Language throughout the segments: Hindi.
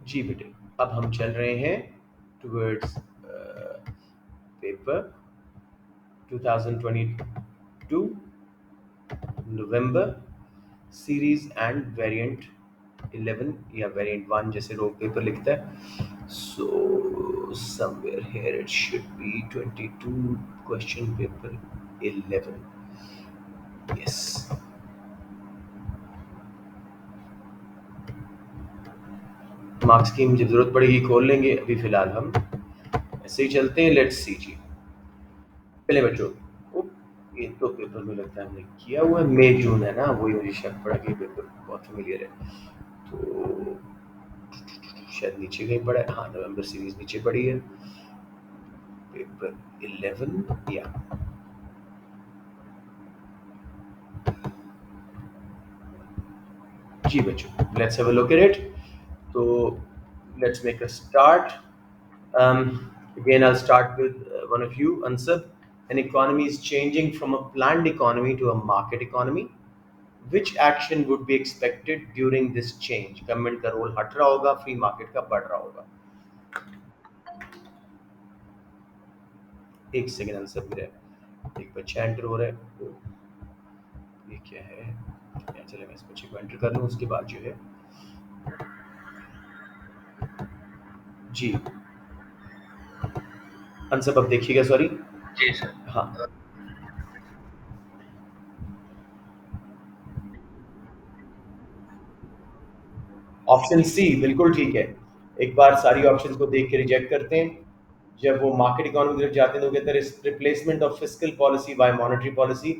जी बेटे, अब हम चल रहे हैं टुवर्ड्स पेपर 2022 नवंबर सीरीज एंड वेरिएंट 11 या वेरिएंट 1 जैसे रोग पेपर लिखता है. So somewhere here it should be 22 question paper 11. Yes. Marks की मुझे जरूरत पड़ेगी खोल लेंगे, अभी फिलहाल हम ऐसे ही चलते हैं. लेट्स सी जी. पहले बच्चों, ये तो पेपर में लगता है हमने किया हुआ है. मई जून है ना, वही मुझे शक पड़ा कि पेपर बहुत फेमिलियर है. तो शायद नीचे कहीं पड़ा है. हाँ, नवंबर सीरीज नीचे पड़ी है. पेपर 11 या जी बच्चों, let's have a look at it. तो let's make a start. Again, I'll start with one of you, Ansab. An economy is changing from a planned economy to a market economy. Which action would be expected during this change? Government का रोल हट रहा होगा, फ्री मार्केट का बढ़ रहा होगा. एक सेकेंड आंसर मेरा, एक बच्चा एंटर हो रहा है. ये क्या है? या चले मैं इस बच्चे को एंटर कर लूँ, उसके बाद जो है जी आंसर अब देखिएगा. सॉरी. जी सर. हाँ. ऑप्शन सी बिल्कुल ठीक है. एक बार सारी ऑप्शन को देख के रिजेक्ट करते हैं. जब वो मार्केट इकोनॉमी की तरफ जाते हैं तो कहते हैं replacement of fiscal policy bye monetary policy.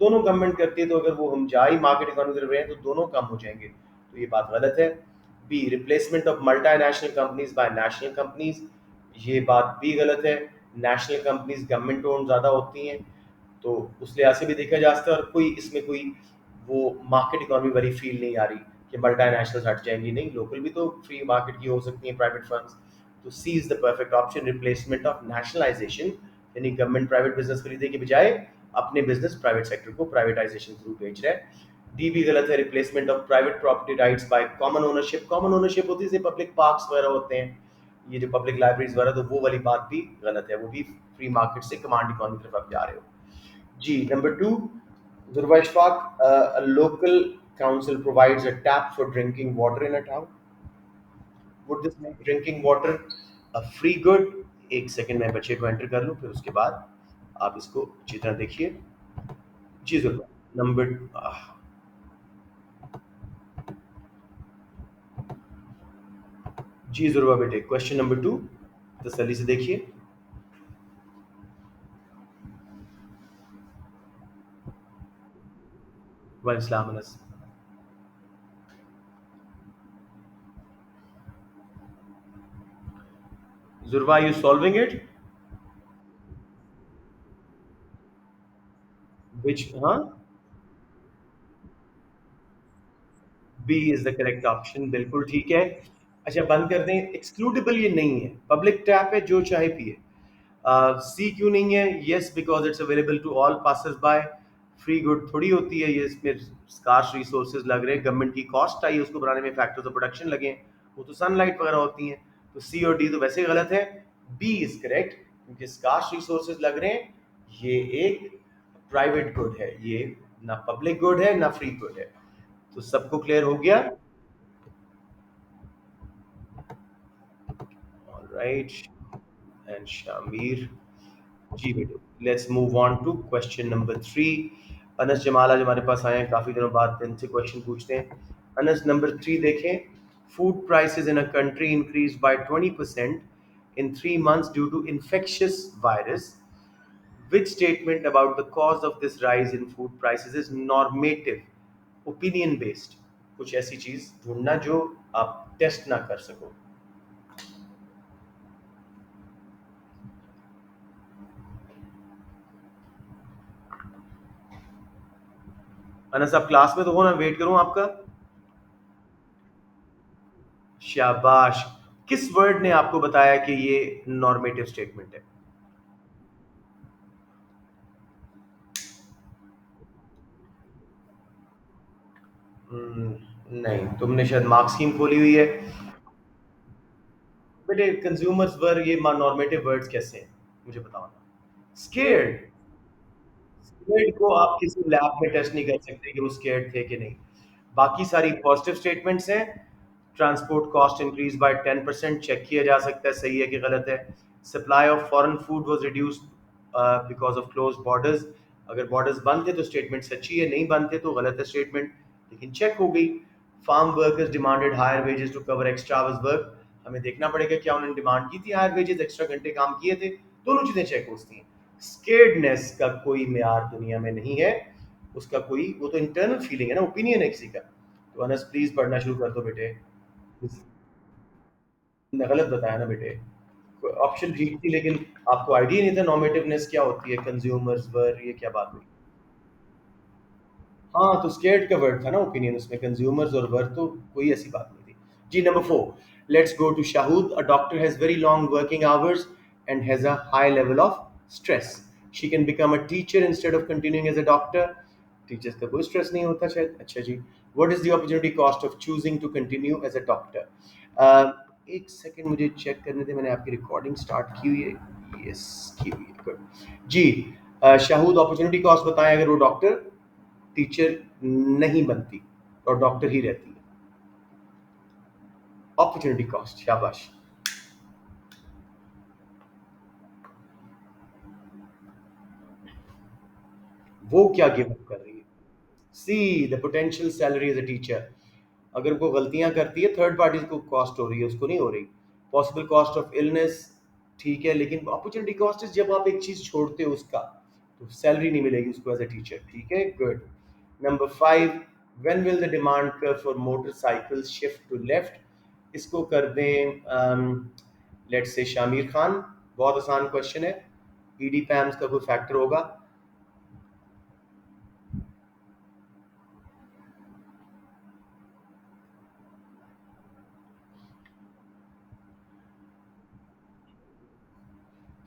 दोनों गवर्नमेंट करती है, तो अगर वो हम जा ही मार्केट इकोनॉमी की तरफ रहे तो दोनों कम हो जाएंगे. तो ये बात गलत है. B replacement of multinational companies by national companies, ये बात भी गलत है. नेशनल कंपनीज गवर्नमेंट ओन ज़्यादा होती हैं, तो उस लिहाज से भी देखा जा सकता है. और कोई इसमें कोई वो मार्केट इकोनॉमी वाली फील नहीं आ रही कि मल्टीनेशनल हट जाएंगी. नहीं, लोकल भी तो फ्री मार्केट की हो सकती हैं, प्राइवेट फर्म्स. तो C is the perfect option. Replacement of nationalisation, यानी गवर्नमेंट प्राइवेट बिजनेस खरीदने के बजाय अपने बिजनेस प्राइवेट सेक्टर को प्राइवेटाइजेशन थ्रू बेच रहा है. डी भी गलत है. Replacement of private property rights by common ownership. Common ownership होती है जैसे पब्लिक पार्क्स वगैरह होते हैं, ये जो पब्लिक लाइब्रेरीज वगैरह, तो वो वाली बात भी गलत है. वो भी फ्री मार्केट से कमांड इकोनॉमी की तरफ आप जा रहे हो. जी number two, Zurba Ishfaq, a local council provides a tap for drinking water in a town. Would this make drinking water a free good? एक सेकंड मैं बच्चे को एंटर कर लूँ, फिर उसके बाद आप इसको अच्छी तरह देखिए. जी जुर्बा. नंबर जी जुर्बा बेटे, क्वेश्चन नंबर 2 तसल्ली से देखिए. वालेकुम अनस. Zurba, you solving it? Which हाँ, B is the correct option. बिल्कुल ठीक है. अच्छा, बंद कर दें. एक्सक्लूडेबल ये नहीं है, पब्लिक टैप है, जो चाहे पिए. सी क्यों नहीं है? Yes, because it's available to all passers by. Free good थोड़ी होती है ये, इसमें स्कार्स रिसोर्सेज लग रहे हैं, गवर्नमेंट की कॉस्ट आई है उसको बनाने में, फैक्टर्स ऑफ प्रोडक्शन लगे हैं, वो तो सनलाइट वगैरह होती हैं. तो सी और डी तो वैसे गलत है. बी इज करेक्ट, क्योंकि स्कार्स रिसोर्सेज लग रहे हैं. ये एक प्राइवेट गुड है, ये ना पब्लिक गुड है ना फ्री गुड है. तो सबको क्लियर हो गया? ऑलराइट. एंड शामिर. जी बेटे, let's move on to question number 3. Anas Jamal आज हमारे पास आए हैं, काफ़ी दिनों बाद इनसे क्वेश्चन पूछते हैं. अनस नंबर 3 देखें. Food prices in a country increase by 20% in 3 months due to infectious virus. Which statement about the cause of this rise in food prices is normative, opinion based? कुछ ऐसी चीज ढूंढना जो आप टेस्ट ना कर सको. अनस, आप क्लास में तो हो ना? वेट करूं आपका? शाबाश. किस वर्ड ने आपको बताया कि ये नॉर्मेटिव स्टेटमेंट है? नहीं, तुमने शायद मार्क्स स्कीम खोली हुई है. बेटे कंज्यूमर्स वर ये नॉर्मेटिव वर्ड्स कैसे हैं, मुझे बताओ ना। स्केर्ड, स्केर्ड को आप किसी लैब में टेस्ट नहीं कर सकते कि वो स्केर्ड थे कि नहीं। बाकी सारी पॉजिटिव स्टेटमेंट्स हैं। Transport cost increase by 10%, check किया जा सकता है सही है कि गलत है। Supply of foreign food was reduced because of close borders. अगर बॉर्डर्स बंद थे तो स्टेटमेंट सच्ची है, नहीं बंद थे तो गलत है स्टेटमेंट, लेकिन चेक हो गई। Farm workers demanded higher wages to cover extra hours work. हमें देखना पड़ेगा क्या उन्होंने डिमांड की थी, हायर वेजेस, एक्स्ट्रा घंटे काम किए थे, दोनों चीजें चेक होती हैं। स्केर्डनेस का कोई म्यार दुनिया में नहीं है, उसका कोई, वो तो इंटरनल फीलिंग है ना, ओपिनियन है किसी का। तो अनस प्लीज पढ़ना शुरू कर दो बेटे। गलत बताया ना बेटे, ऑप्शन ठीक थी लेकिन आपको आइडिया नहीं था नॉमेटिवनेस क्या होती है, कंज्यूमर्स वर, ये क्या बात हुई। हाँ तो स्केर्ड का वर्ड था ना ओपिनियन, उसमें कंज्यूमर्स और वर्थ तो कोई ऐसी बात नहीं थी। जी number 4, let's go to Shahood. A doctor has very long working hours and has a high level of stress. She can become a teacher instead of continuing as a doctor. Teachers का कोई स्ट्रेस नहीं होता शायद। अच्छा जी, what is the opportunity cost of choosing to continue as a doctor. एक सेकंड मुझे चेक करने थे, मैंने आपकी रिकॉर्डिंग स्टार्ट की हुई है, यस की हुई है, गुड जी। शाहूद अपॉर्चुनिटी कॉस्ट बताएं अगर वो डॉक्टर टीचर नहीं बनती और डॉक्टर ही रहती है। अपॉर्चुनिटी कॉस्ट, शाबाश। वो क्या गिव अप कर रही है। See the potential salary as a teacher. अगर वो गलतियां करती है थर्ड पार्टी को कॉस्ट हो रही है, उसको नहीं हो रही। पॉसिबल कॉस्ट ऑफ इलनेस, ठीक है, लेकिन अपॉर्चुनिटी कॉस्ट इज जब आप एक चीज छोड़ते हो उसका, तो सैलरी नहीं मिलेगी उसको एज अ टीचर, ठीक है, good. Number 5, when will the demand curve for motorcycle shift to left. इसको कर दें लेट्स से शामिर खान। बहुत आसान क्वेश्चन है, ईडी पैम्स का कोई फैक्टर होगा।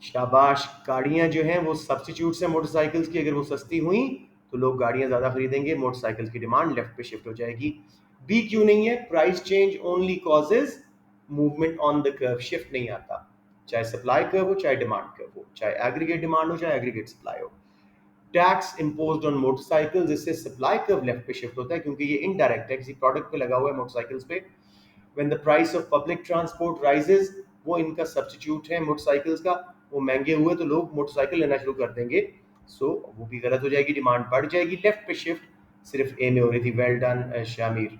शाबाश, गाड़ियां जो हैं वो सब्स्टिट्यूट्स हैं मोटरसाइकिल्स की, अगर वो सस्ती हुई तो लोग गाड़ियां ज्यादा खरीदेंगे, मोटरसाइकिल्स की डिमांड लेफ्ट पे शिफ्ट हो जाएगी। बी क्यों नहीं है, price change only causes movement on the curve, shift नहीं आता। चाहे सप्लाई कर्व हो, चाहे डिमांड कर्व हो, चाहे एग्रीगेट डिमांड हो, चाहे एग्रीगेट सप्लाई हो। टैक्स इम्पोज्ड ऑन मोटरसाइकिल्स, इससे सप्लाई कर्व लेफ्ट पे शिफ्ट होता है क्योंकि ये इनडायरेक्ट है, किसी प्रोडक्ट पे लगा हुआ है मोटरसाइकिल्स पे। When the price of public transport rises, वो इनका सब्स्टिट्यूट है मोटरसाइकिल्स का, वो महंगे हुए तो लोग मोटरसाइकिल लेना शुरू कर देंगे। सो वो भी गलत हो जाएगी, डिमांड बढ़ जाएगी, लेफ्ट पे शिफ्ट सिर्फ ए में हो रही थी। Well done Shamir.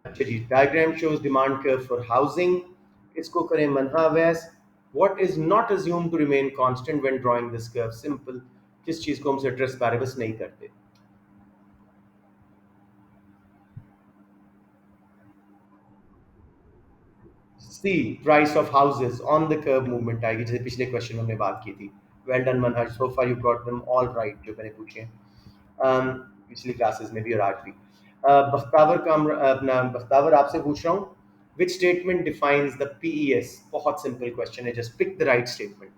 अच्छा जी, diagram shows demand curve for housing. इसको करें मनहा वैस। What is not assume to remain constant when drawing this curve, simple. किस चीज को हम सेट्रेस पैरेबस नहीं करते। C, price of houses on the curve movement आएगी, जैसे पिछले क्वेश्चन में हमने बात की थी। Well done Manhaj, so far you got them all right जो मैंने पूछे हैं पिछली क्लासेस में भी और आज भी। बख्तावर का अपना बख्तावर आपसे पूछ रहा हूँ, which statement defines the PES. बहुत सिंपल क्वेश्चन है, just pick the right statement.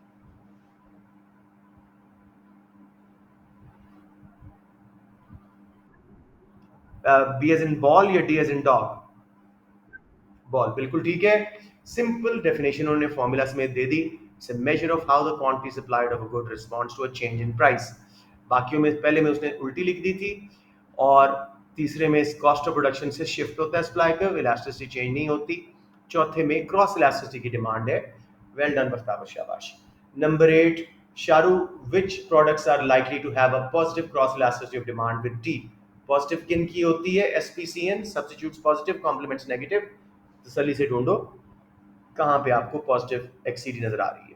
B as in ball या D as in dog. Ball, बिल्कुल ठीक है। सिंपल डेफिनेशन उन्होंने फॉर्मूला समेत दे दी। It's a measure of how the quantity supplied of a good response to a change in price. बाकियों में पहले में उसने उल्टी लिख दी थी, और तीसरे में कॉस्ट ऑफ प्रोडक्शन से शिफ्ट होता है सप्लाई का, इलास्टिसिटी चेंज नहीं होती। चौथे में क्रॉस इलास्टिसिटी की डिमांड है। वेल डन बख्तावर, शाबाश। Number 8, Sharu, which products are likely to have a positive cross elasticity of demand with D. Positive किन की होती है, SPCN, substitutes positive, complements negative. तसल्ली से ढूंढो कहां पे आपको पॉजिटिव एक्सीडी नजर आ रही है।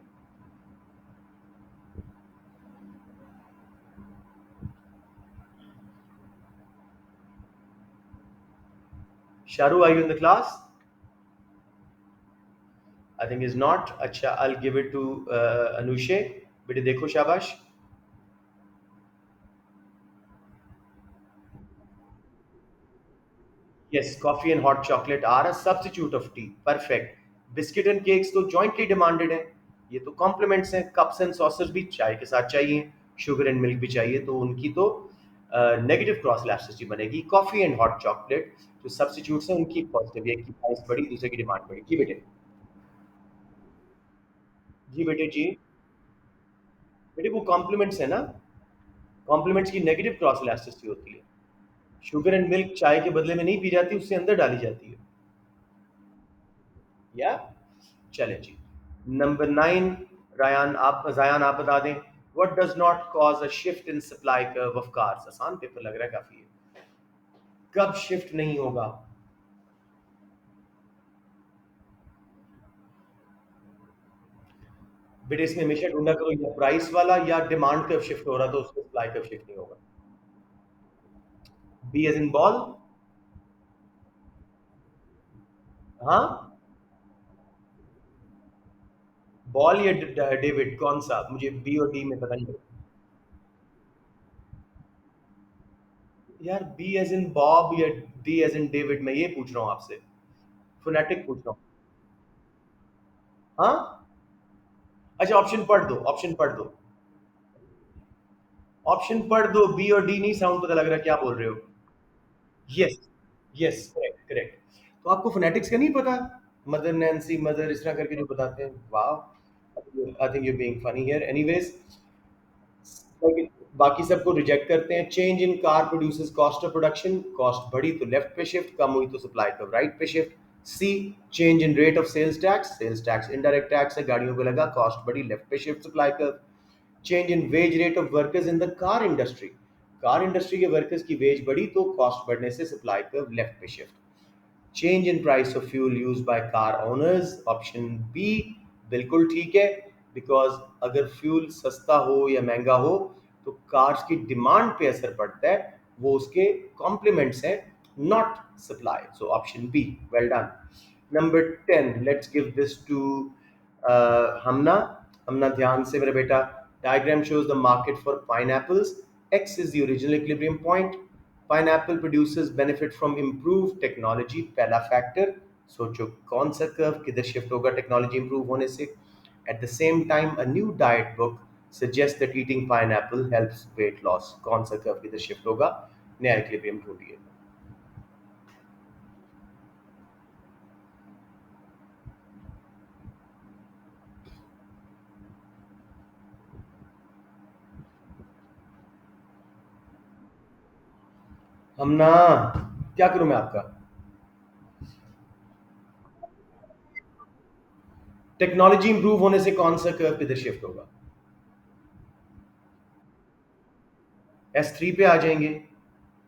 Sharu, are you in the class? I think is not. अच्छा, I give it to Anushe. बेटे देखो, शाबाश। Yes, coffee and hot chocolate are a substitute of tea, perfect. Biscuit and cakes तो जॉइंटली डिमांडेड है, ये तो कॉम्प्लीमेंट्स हैं। कप्स एंड सॉसर्स भी चाय के साथ चाहिए, शुगर एंड मिल्क भी चाहिए, तो उनकी तो नेगेटिव क्रॉस इलास्टिसिटी बनेगी। कॉफी एंड हॉट चॉकलेट जो सब्स्टिट्यूट्स हैं उनकी पॉजिटिव, एक की प्राइस बढ़ी, दूसरे की डिमांड बढ़ी। जी बेटे। जी बेटे जी। बेटे वो कॉम्प्लीमेंट्स है ना, कॉम्प्लीमेंट्स की नेगेटिव क्रॉस इलास्टिसिटी होती है। शुगर एंड मिल्क चाय के बदले में नहीं पी जाती, उससे अंदर डाली जाती है। या चले जी। नंबर 9, जायान आप बता दें, what does not cause a shift in supply curve of cars. आसान पेपर लग रहा है काफी है। कब शिफ्ट नहीं होगा? बेटे इसमें हमेशा ढूंढा करो या प्राइस वाला या डिमांड कर्व शिफ्ट हो रहा तो उसमें सप्लाई कर्व शिफ्ट नहीं होगा। B as in ball. हाँ, बॉल या डेविड, कौन सा? मुझे बी और डी में पता नहीं। यार बी एज इन बॉब या डी एज इन डेविड, मैं ये पूछ रहा हूँ आपसे, फोनेटिक पूछ रहा हूँ। हाँ, अच्छा ऑप्शन पढ़ दो, ऑप्शन पढ़ दो, ऑप्शन पढ़ दो। बी और डी नहीं साउंड पता लग रहा, क्या बोल रहे हो? Yes, yes correct correct. तो आपको फोनेटिक्स का नहीं पता? मदर नैन्सी, मदर इस तरह करके जो बताते हैं, वाह, I think you being funny here. Anyways, बाकी सबको रिजेक्ट करते हैं। Change in car produces cost of production, cost बढ़ी तो लेफ्ट पे शिफ्ट, कम हुई तो सप्लाई को राइट पे shift. C, change in rate of sales tax indirect tax है, गाड़ियों पे लगा, कॉस्ट बढ़ी, लेफ्ट पे shift supply curve. Change in wage rate of workers in the car industry के वर्कर्स की वेज बढ़ी तो कॉस्ट बढ़ने से सप्लाई कर्व लेफ्ट पे shift. Change in price of fuel use by car owners, option B बिल्कुल ठीक है। बिकॉज अगर फ्यूल सस्ता हो या महंगा हो तो कार्स की डिमांड पे असर पड़ता है, वो उसके कॉम्प्लीमेंट्स हैं, not supply. So option B, well done. Number 10, let's give this to Hamna. Hamna ध्यान से मेरा बेटा, diagram shows the market for pineapples, X is the original equilibrium point, pineapple producers benefit from improve technology, पहला फैक्टर। सोचो कौन सा कर्व किधर शिफ्ट होगा टेक्नोलॉजी इंप्रूव होने से। At the same time a new diet book suggest that eating pineapple helps weight loss, कौन सा कर्व किधर शिफ्ट होगा? नया इक्विलिब्रियम ढूंढिए। हम ना, क्या करूं मैं आपका? टेक्नोलॉजी इंप्रूव होने से कौन सा कर्व किधर शिफ्ट होगा? S3 पे आ जाएंगे।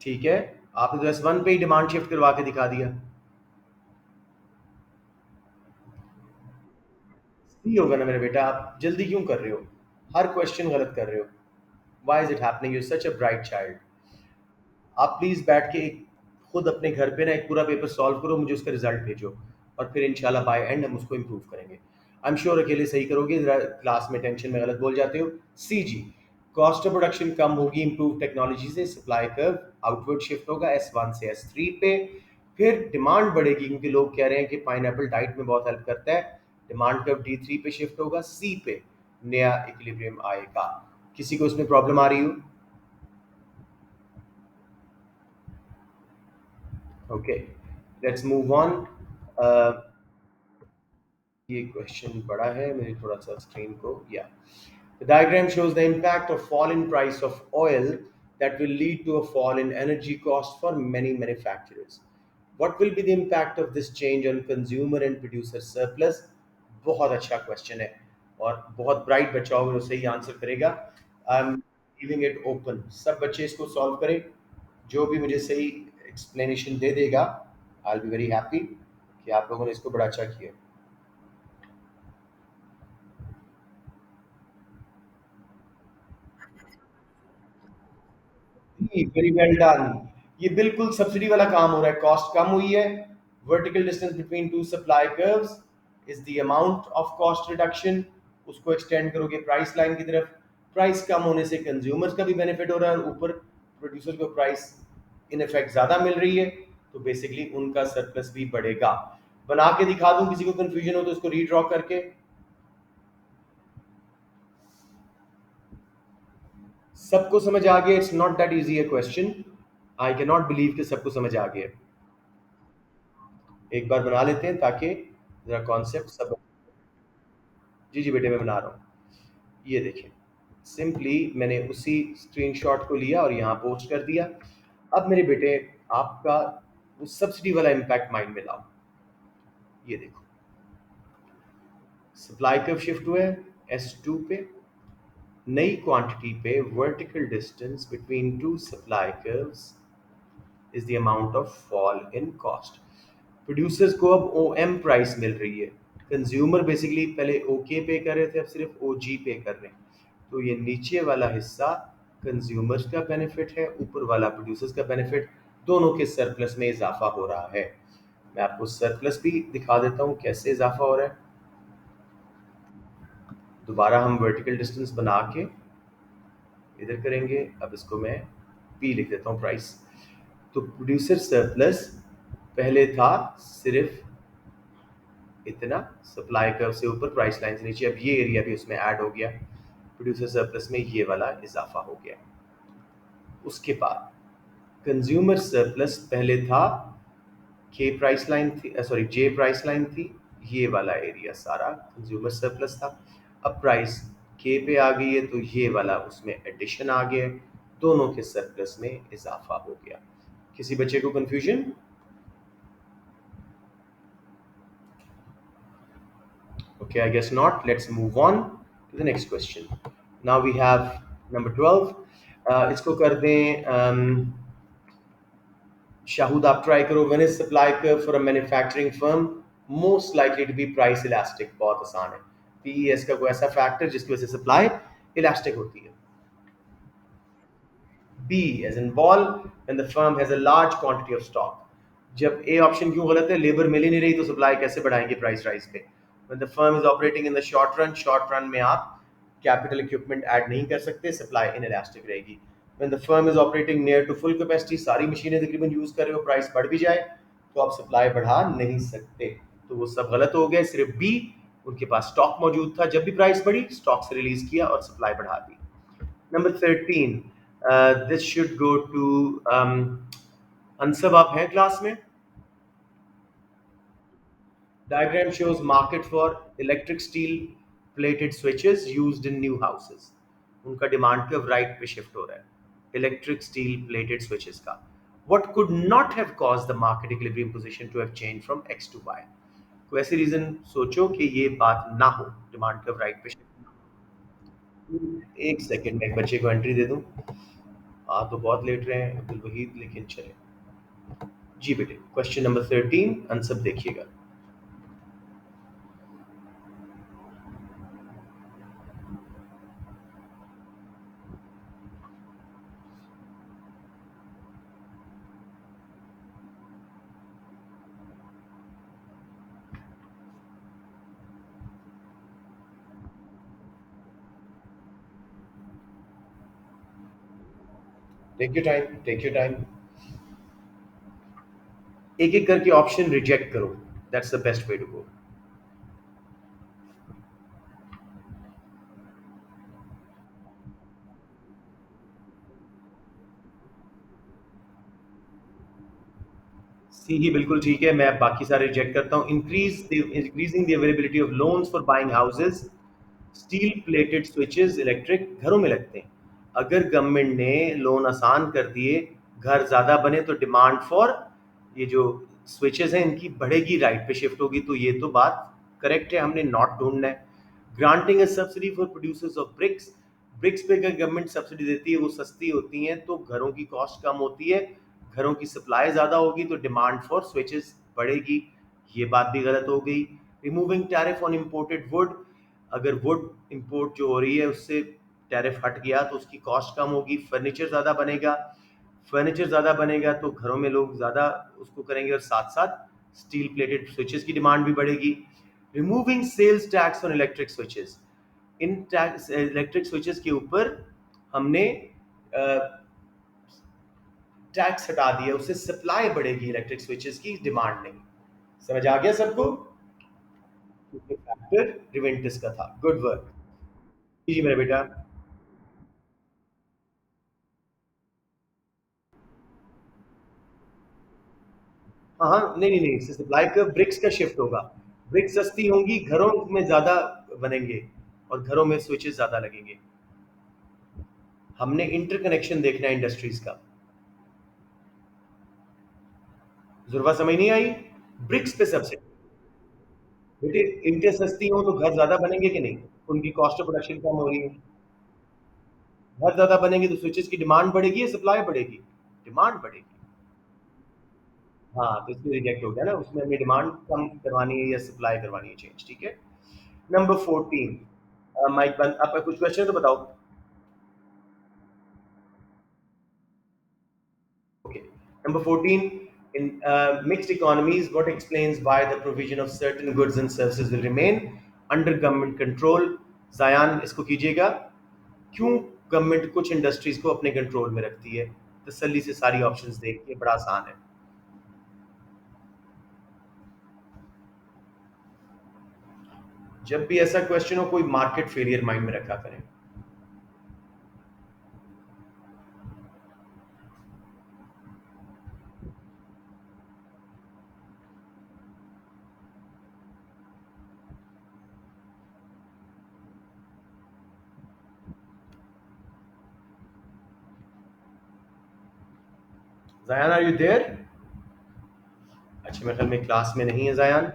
ठीक है, आपने तो S1 पे ही डिमांड शिफ्ट करवा के दिखा दिया। सी होगा ना मेरा बेटा, आप जल्दी क्यों कर रहे हो? हर क्वेश्चन गलत कर रहे हो। Why is it happening? You such a bright child. आप प्लीज बैठ के खुद अपने घर पे ना एक पूरा पेपर सॉल्व करो, मुझे उसका रिजल्ट भेजो, और फिर इंशाल्लाह बाय एंड हम उसको इम्प्रूव करेंगे। आई एम श्योर अकेले सही करोगे, क्लास में टेंशन में गलत बोल जाते हो। सी जी, कॉस्ट ऑफ प्रोडक्शन कम होगी इंप्रूव टेक्नोलॉजी से, सप्लाई कर्व आउटवर्ड शिफ्ट होगा S1 से S3 पे। फिर डिमांड बढ़ेगी क्योंकि लोग कह रहे हैं कि पाइनएप्पल डाइट में बहुत हेल्प करता है, डिमांड कर्व D3 पे शिफ्ट होगा, सी पे नया इक्विलिब्रियम आएगा। किसी को इसमें प्रॉब्लम आ रही हो? Okay, let's move on. ये क्वेश्चन बड़ा है, मेरी थोड़ा सा स्क्रीन को, या the diagram shows the impact of fall in price of oil that will lead to a fall in energy cost for many manufacturers. What will be the impact of this change on consumer and producer surplus? बहुत अच्छा क्वेश्चन है, और बहुत ब्राइट बच्चा होगा जो सही आंसर करेगा। I am giving it open, सब बच्चे इसको सॉल्व करें। जो भी मुझे सही एक्सप्लेनेशन दे देगा, I will be very happy कि आप लोगों ने इसको बड़ा अच्छा किया। Very well done. ये बिल्कुल सब्सिडी वाला काम हो रहा है, कॉस्ट कम हुई है। Vertical distance between two supply curves is the amount of cost reduction, उसको एक्सटेंड करोगे प्राइस लाइन की तरफ। प्राइस कम होने से कंज्यूमर्स का भी बेनिफिट हो रहा है और ऊपर प्रोड्यूसर को प्राइस इन इफेक्ट ज्यादा मिल रही है, तो बेसिकली उनका सरप्लस भी बढ़ेगा। बना के दिखा दूं, किसी को कंफ्यूजन हो तो उसको रीड्रॉ करके। सबको समझ आ गया? It's not that easy a question. I can not believe कि सबको समझ आ गया। एक बार बना लेते हैं ताकि जरा कॉन्सेप्ट सब। जी जी बेटे मैं बना रहा हूँ। ये देखिए, सिंपली मैंने उसी स्क्रीनशॉट को लिया और यहाँ पोस्ट कर दिया। अब मेरे बेटे आपका वो सब्सिडी वाला इम्पैक्ट माइंड में लाओ। ये देखो, सप्लाई कर्व शिफ्ट हुआ है S2 पे, नई क्वांटिटी पे vertical distance between two supply curves is the amount of fall in cost. Producers को अब OM प्राइस मिल रही है, कंज्यूमर बेसिकली पहले OK पे कर रहे थे, अब सिर्फ OG पे कर रहे हैं। तो ये नीचे वाला हिस्सा कंज्यूमर्स का बेनिफिट है, ऊपर वाला प्रोड्यूसर्स का बेनिफिट, दोनों के सरप्लस में इजाफा हो रहा है। मैं आपको सरप्लस भी दिखा देता हूँ कैसे इजाफा हो रहा है। दोबारा हम वर्टिकल डिस्टेंस बना के इधर करेंगे। अब इसको मैं P लिख देता हूँ, प्राइस। तो प्रोड्यूसर सरप्लस पहले था सिर्फ इतना, सप्लाई कर्व से ऊपर प्राइस लाइन से नीचे, अब ये एरिया भी उसमें ऐड हो गया, प्रोड्यूसर सरप्लस में ये वाला इजाफा हो गया। उसके बाद कंज्यूमर सरप्लस पहले था के प्राइस लाइन थी, सॉरी जे प्राइस लाइन थी, ये वाला एरिया सारा कंज्यूमर सरप्लस था। अब प्राइस के पे आ गई है तो ये वाला उसमें एडिशन आ गया है, दोनों के सरप्लस में इजाफा हो गया। किसी बच्चे को confusion? Okay, I guess not. Let's move on to the next question. Now we have number 12. इसको कर दें शाहूद, आप ट्राई करो। When is supply curve for a manufacturing firm most likely to be price elastic? बहुत आसान है। PES का कोई ऐसा फैक्टर जिसकी वजह से सप्लाई इलास्टिक होती है। B as in ball, when the firm has a large quantity of stock. जब A ऑप्शन क्यों गलत है? लेबर मिल ही नहीं रही तो सप्लाई कैसे बढ़ाएंगे प्राइस राइज पे? When the firm is operating in the short run में आप कैपिटल इक्विपमेंट ऐड नहीं कर सकते, सप्लाई इनइलास्टिक रहेगी। When the firm is operating near to full capacity, सारी मशीनें तकरीबन यूज कर रहे हो, प्राइस बढ़ भी जाए तो आप सप्लाई बढ़ा नहीं सकते। तो वो सब गलत हो गए, सिर्फ B, उनके पास स्टॉक मौजूद था, जब भी प्राइस बढ़ी स्टॉक से रिलीज किया और सप्लाई बढ़ा दी। Number 13. This should go to Ansab, आप हैं क्लास में? Diagram shows market for electric steel plated switches used in new houses. उनका डिमांड कर्व राइट पे शिफ्ट हो रहा है इलेक्ट्रिक स्टील प्लेटेड स्विचेस का। What could not have caused the market equilibrium position to have changed from X to Y? कोई ऐसी रीजन सोचो कि ये बात ना हो, डिमांड कर्व राइट पे शिफ्ट। एक सेकेंड में एक बच्चे को एंट्री दे दूं। आप तो बहुत लेट रहे हैं अब्दुल वहीद, लेकिन चले। जी बेटे, क्वेश्चन नंबर 13 आंसर देखिएगा। Take your time, take your time. एक एक करके ऑप्शन रिजेक्ट करो, that's the best way to go. C ही बिल्कुल ठीक है, मैं बाकी सारे रिजेक्ट करता हूँ। Increasing the availability of loans for buying houses, steel plated switches electric घरों में लगते हैं। अगर गवर्नमेंट ने लोन आसान कर दिए, घर ज़्यादा बने तो डिमांड फॉर ये जो स्विचेस हैं इनकी बढ़ेगी, राइट पे शिफ्ट होगी। तो ये तो बात करेक्ट है, हमने नॉट ढूंढना है। Granting a subsidy for producers of bricks, bricks पे अगर गवर्नमेंट सब्सिडी देती है वो सस्ती होती हैं तो घरों की कॉस्ट कम होती है, घरों की सप्लाई ज़्यादा होगी तो डिमांड फॉर स्विचेस बढ़ेगी। ये बात भी गलत हो गई। Removing tariff on imported would, अगर वुड इंपोर्ट जो हो रही है उससे टैरिफ हट गया तो उसकी कॉस्ट कम होगी, फर्नीचर ज़्यादा बनेगा, फर्नीचर ज़्यादा बनेगा तो घरों में लोग ज़्यादा उसको करेंगे और साथ साथ स्टील प्लेटेड स्विचेस की डिमांड भी बढ़ेगी। Removing sales tax on electric switches, इन टैक्स इलेक्ट्रिक स्विचेस के ऊपर हमने टैक्स हटा दिया, उससे सप्लाई बढ़ेगी इलेक्ट्रिक स्विचेस की, डिमांड नहीं। समझ आ गया सबको? फैक्टर रिवेंटिस का था। गुड वर्क जी मेरा बेटा। हाँ हाँ, नहीं नहीं नहीं, इससे सप्लाई का ब्रिक्स का शिफ्ट होगा, ब्रिक्स सस्ती होंगी, घरों में ज्यादा बनेंगे और घरों में स्विचेस ज़्यादा लगेंगे। हमने इंटरकनेक्शन देखना है इंडस्ट्रीज का। जुर्वा समझ नहीं आई? ब्रिक्स पे सब्सिडी। बेटे ईंटें सस्ती हो तो घर ज़्यादा बनेंगे कि नहीं? उनकी कॉस्ट ऑफ प्रोडक्शन कम हो रही है। घर ज़्यादा बनेंगे तो स्विचेस की डिमांड बढ़ेगी या सप्लाई बढ़ेगी? डिमांड बढ़ेगी। हाँ, तो इसमें रिजेक्ट हो गया ना, उसमें हमें डिमांड कम करवानी है या सप्लाई करवानी है चेंज, ठीक है? नंबर 14, माइक बंद, आपका कुछ क्वेश्चन तो बताओ। Okay. Number 14, in mixed economies, what explains why the provision of certain goods and services will remain under government control? Zayan, इसको कीजिएगा। क्यों गवर्नमेंट कुछ इंडस्ट्रीज को अपने कंट्रोल में रखती है? तसल्ली से सारी ऑप्शंस देख के, बड़ा आसान है। जब भी ऐसा क्वेश्चन हो, कोई मार्केट फेलियर माइंड में रखा करें। Zayan, are you there? अच्छा, मेरे ख्याल में क्लास में नहीं है जायान।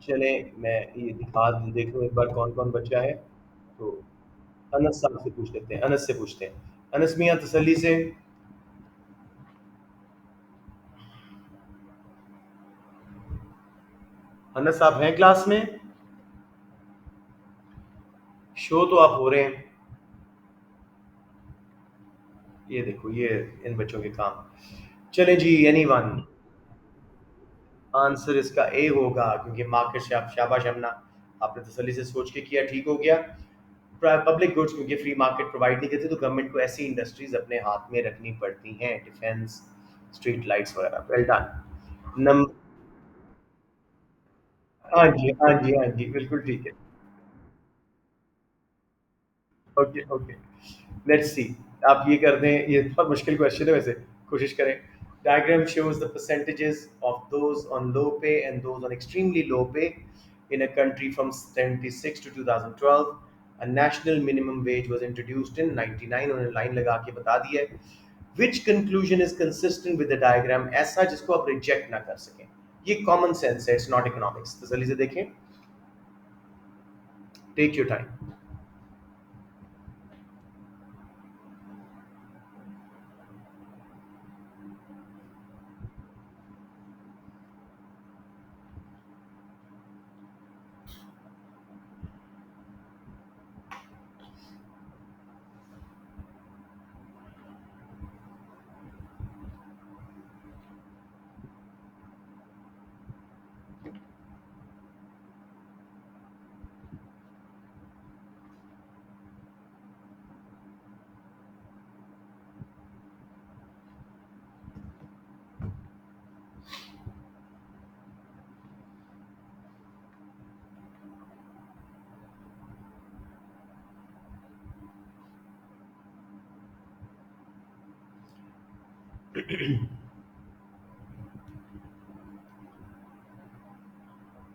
चले, मैं ये दिखा देख लूँ एक बार कौन कौन बचा है। तो अनस साहब से पूछ लेते हैं, अनस से पूछते हैं। अनस मियाँ तसल्ली से। अनस साहब हैं क्लास में? शो तो आप हो रहे हैं। ये देखो, ये इन बच्चों के काम। चले जी, एनी वन। आंसर इसका ए होगा, क्योंकि मार्केट से आप, शाबाश अमना, आपने तसल्ली से सोच के किया, ठीक हो गया। पब्लिक गुड्स क्योंकि फ्री मार्केट प्रोवाइड नहीं करती, तो गवर्नमेंट को ऐसी इंडस्ट्रीज अपने हाथ में रखनी पड़ती हैं, डिफेंस, स्ट्रीट लाइट्स वगैरह। Well done. नम हाँ जी, हाँ जी, हाँ जी, बिल्कुल ठीक है। Okay, okay, let's see. आप ये कर दें, ये बहुत मुश्किल क्वेश्चन है वैसे, कोशिश करें। Diagram shows the percentages of those on low pay and those on extremely low pay in a country from 76 to 2012. A national minimum wage was introduced in 99, उन्होंने लाइन लगा के बता दिया है। Which conclusion is consistent with the diagram? ऐसा जिसको आप रिजेक्ट ना कर सकें। ये कॉमन सेंस है, इट्स नॉट इकोनॉमिक्स। तसल्ली से देखें, टेक योर टाइम।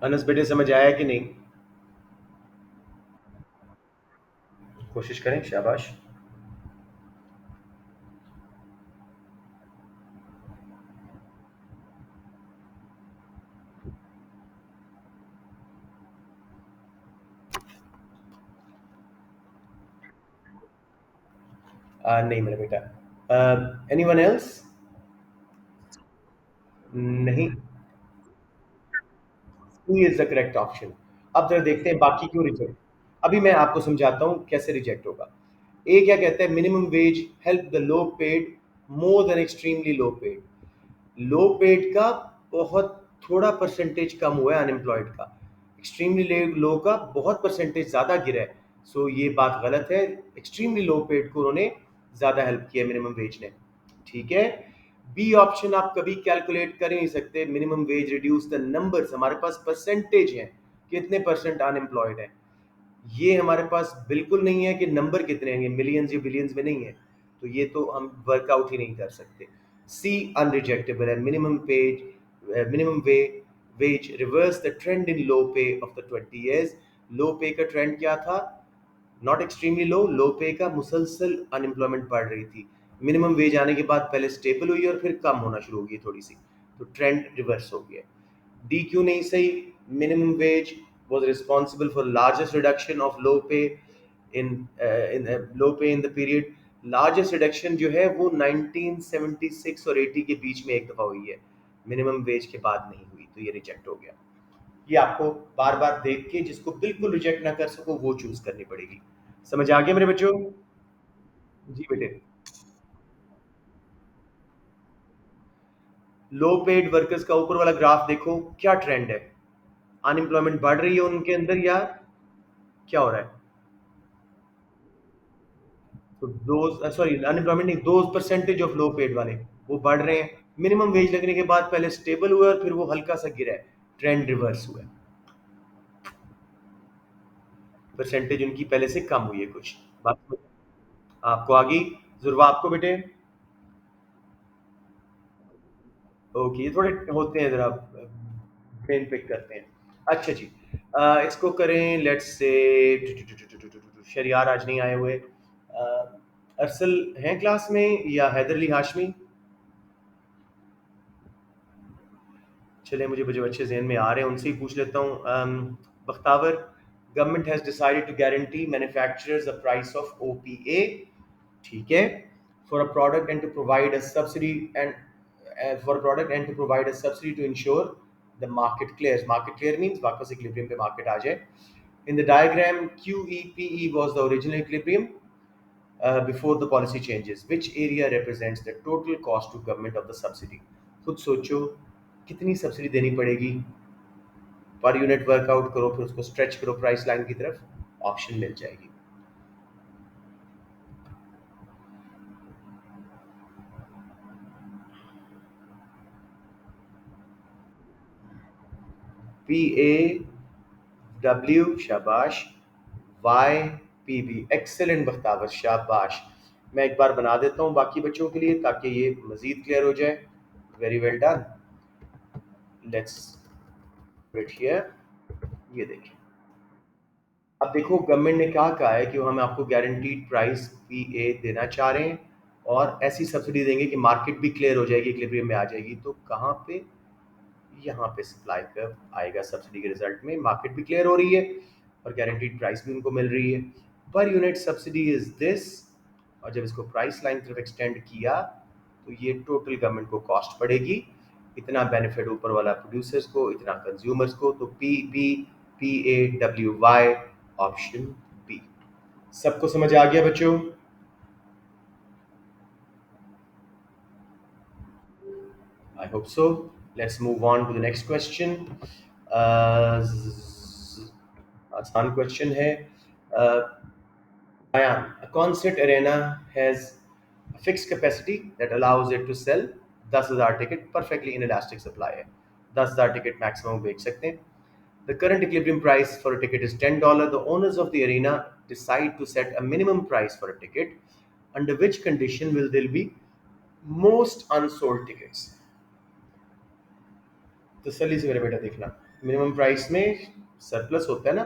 अनस बेटे, समझ आया कि नहीं? कोशिश करें, शाबाश। नहीं मेरा बेटा। Anyone else? नहीं, सी इज द करेक्ट ऑप्शन। अब जरा देखते हैं बाकी क्यों रिजेक्ट। अभी मैं आपको समझाता हूँ कैसे रिजेक्ट होगा। ए क्या कहता है? Minimum wage help the low paid more than extremely low paid. Low paid का बहुत थोड़ा परसेंटेज कम हुआ है अनएम्प्लॉयड का, एक्सट्रीमली लो का बहुत परसेंटेज ज़्यादा गिरा है। सो ये बात गलत है। एक्सट्रीमली लो पेड को उन्होंने ज़्यादा हेल्प किया मिनिमम वेज ने, ठीक है। बी ऑप्शन आप कभी कैलकुलेट कर ही नहीं सकते। Minimum wage reduce the numbers, हमारे पास परसेंटेज है, कितने परसेंट अनएम्प्लॉयड है। ये हमारे पास बिल्कुल नहीं है कि नंबर कितने हैं, मिलियंस या बिलियंस में नहीं है। तो ये तो हम वर्कआउट ही नहीं कर सकते। सी अनरिजेक्टेबल है। Minimum way wage reverse the trend in low pay of the 20 years। लो पे का ट्रेंड क्या था? नॉट एक्सट्रीमली लो, लो पे का मुसलसल अनएम्प्लॉयमेंट बढ़ रही थी। मिनिमम वेज आने के बाद पहले स्टेबल हुई और फिर कम होना शुरू हो गई थोड़ी सी, तो ट्रेंड रिवर्स हो गया। डी क्यों नहीं सही? Minimum wage was responsible for largest reduction of low pay in low pay in the period. Largest reduction जो है वो 1976 और 80 के बीच में एक दफा हुई है, मिनिमम वेज के बाद नहीं हुई, तो ये रिजेक्ट हो गया। ये आपको बार बार देख के जिसको बिल्कुल रिजेक्ट ना कर सको वो चूज करनी पड़ेगी। समझ आ गया मेरे बच्चों? जी बेटे। लो पेड वर्कर्स का ऊपर वाला ग्राफ देखो, क्या ट्रेंड है? अनएम्प्लॉयमेंट बढ़ रही है उनके अंदर या क्या हो रहा है? तो दो, सॉरी अनएम्प्लॉयमेंट नहीं, दो परसेंटेज ऑफ लो पेड वाले वो बढ़ रहे हैं। मिनिमम वेज लगने के बाद पहले स्टेबल हुआ और फिर वो हल्का सा गिरा है, ट्रेंड रिवर्स हुआ है। परसेंटेज उनकी पहले से कम हुई है कुछ। बात आपको आ गई? जुर्वा आपको बेटे? ओके, ये थोड़े होते हैं जरा ब्रेन पिक करते हैं। अच्छा जी, इसको करें लेट्स से शरियार आज नहीं आए हुए। अरसल हैं क्लास में या हैदर अली हाशमी? चले, मुझे मुझे अच्छे जहन में आ रहे हैं, उनसे ही पूछ लेता हूँ। Bakhtawar, government has decided to guarantee manufacturers a price of OPA, ठीक है, for a product and to provide a subsidy and for product and to provide a subsidy to ensure the market clear. Market clear means वापस इक्विलिब्रियम पे मार्केट आ जाए। In the diagram QEPE was the original equilibrium before the policy changes. Which area represents the total cost to government of the subsidy? खुद सोचो कितनी सब्सिडी देनी पड़ेगी, पर यूनिट वर्कआउट करो, फिर उसको स्ट्रेच करो प्राइस लाइन की तरफ, ऑप्शन मिल जाएगी। PAW, शाबाश। YPB, एक्सेलेंट बख्तावर, शाबाश। मैं एक बार बना देता हूँ बाकी बच्चों के लिए ताकि ये मजीद क्लियर हो जाए। Very well done. Let's wait here. ये देखिए, अब देखो गवर्नमेंट ने क्या कहा है कि हम आपको गारंटीड प्राइस पीए देना चाह रहे हैं और ऐसी सब्सिडी देंगे कि मार्केट भी क्लियर हो जाएगी, इक्विलिब्रियम में आ जाएगी। तो कहाँ पे? यहाँ पे सप्लाई कर्व आएगा सब्सिडी के रिजल्ट में, मार्केट भी क्लियर हो रही है और गारंटीड प्राइस भी उनको मिल रही है। Per unit subsidy is this, और जब इसको प्राइस लाइन तरफ एक्सटेंड किया तो ये टोटल गवर्नमेंट को कॉस्ट पड़ेगी, इतना बेनिफिट ऊपर वाला प्रोड्यूसर्स को, इतना कंज्यूमर्स को। तो PBPAWY, ऑप्शन बी। सबको समझ आ गया बच्चों? I hope so. Let's move on to the next question. आसान क्वेश्चन है। Ayan, a concert arena has a fixed capacity that allows it to sell 10,000 ticket, perfectly inelastic supply है, 10,000 ticket maximum बेच सकते हैं। The current equilibrium price for a ticket is $10. The owners of the arena decide to set a minimum price for a ticket. Under which condition will there be most unsold tickets? तसल्ली से मेरे बेटा देखना, मिनिमम प्राइस में सरप्लस होता है ना,